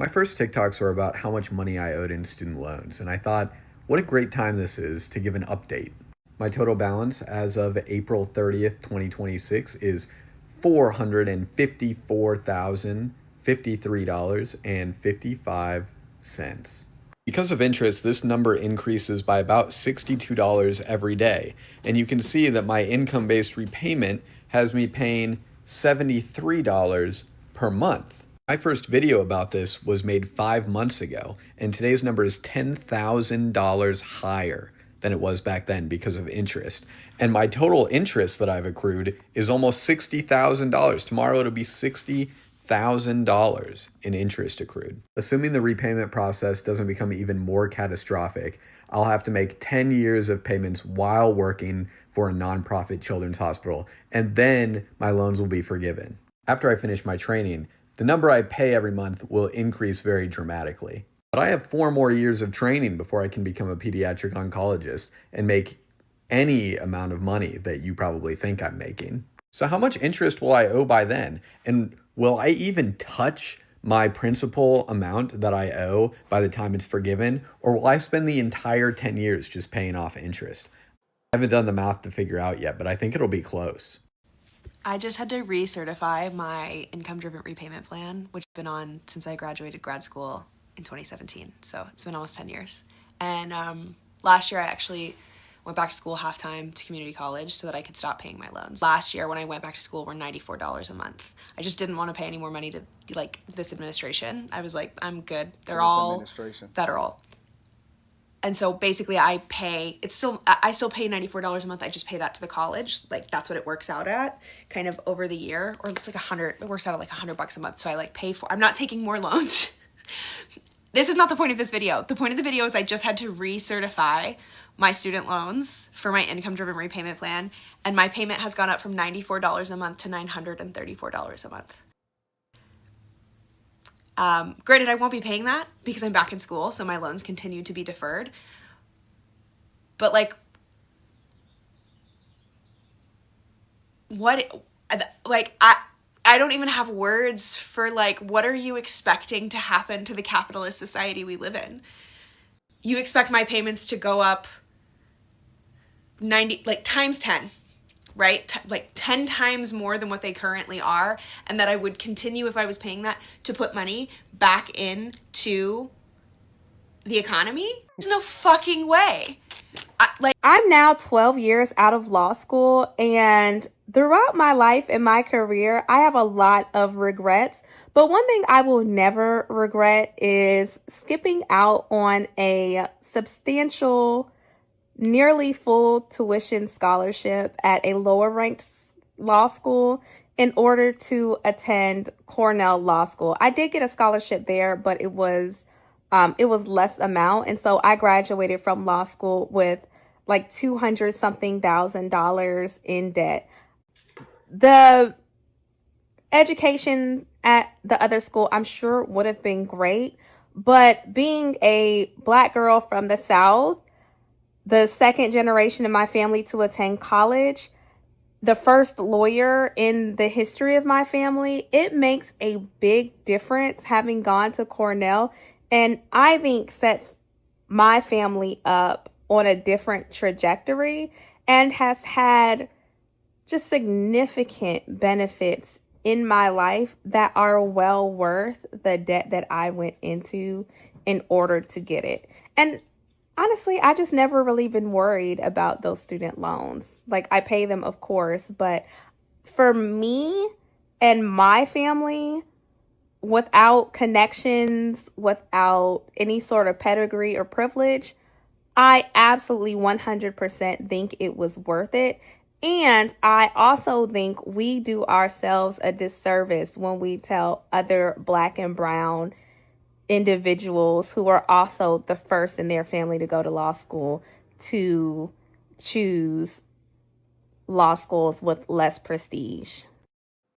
My first TikToks were about how much money I owed in student loans, and I thought, what a great time this is to give an update. My total balance as of April 30th, 2026 is $454,053.55. Because of interest, this number increases by about $62 every day, and you can see that my income-based repayment has me paying $73 per month. My first video about this was made 5 months ago, and today's number is $10,000 higher than it was back then because of interest. And my total interest that I've accrued is almost $60,000. Tomorrow it'll be $60,000 in interest accrued. Assuming the repayment process doesn't become even more catastrophic, I'll have to make 10 years of payments while working for a nonprofit children's hospital, and then my loans will be forgiven. After I finish my training, the number I pay every month will increase very dramatically. But I have 4 more years of training before I can become a pediatric oncologist and make any amount of money that you probably think I'm making. So how much interest will I owe by then? And will I even touch my principal amount that I owe by the time it's forgiven? Or will I spend the entire 10 years just paying off interest? I haven't done the math to figure out yet, but I think it'll be close. I just had to recertify my income-driven repayment plan, which I've been on since I graduated grad school in 2017. So it's been almost 10 years. And last year I actually went back to school half-time to community college so that I could stop paying my loans. Last year when I went back to school were $94 a month. I just didn't want to pay any more money to this administration. I was like, I'm good. They're all federal. And so basically I still pay $94 a month. I just pay that to the college. Like that's what it works out at kind of over the year, or it's like it works out at like $100 a month. So I I'm not taking more loans. This is not the point of this video. The point of the video is I just had to recertify my student loans for my income-driven repayment plan, and my payment has gone up from $94 a month to $934 a month. Granted, I won't be paying that because I'm back in school, so my loans continue to be deferred. But I don't even have words for what are you expecting to happen to the capitalist society we live in? You expect my payments to go up times 10, right? 10 times more than what they currently are, and that I would continue, if I was paying that, to put money back into the economy? There's no fucking way. I'm now 12 years out of law school, and throughout my life and my career, I have a lot of regrets. But one thing I will never regret is skipping out on a substantial, nearly full tuition scholarship at a lower ranked law school in order to attend Cornell Law School. I did get a scholarship there, but it was less amount. And so I graduated from law school with like $200 something thousand in debt. The education at the other school, I'm sure, would have been great. But being a Black girl from the South, the second generation in my family to attend college, the first lawyer in the history of my family, it makes a big difference having gone to Cornell, and I think sets my family up on a different trajectory and has had just significant benefits in my life that are well worth the debt that I went into in order to get it. And honestly, I just never really been worried about those student loans. I pay them, of course, but for me and my family, without connections, without any sort of pedigree or privilege, I absolutely 100% think it was worth it. And I also think we do ourselves a disservice when we tell other Black and brown individuals who are also the first in their family to go to law school to choose law schools with less prestige.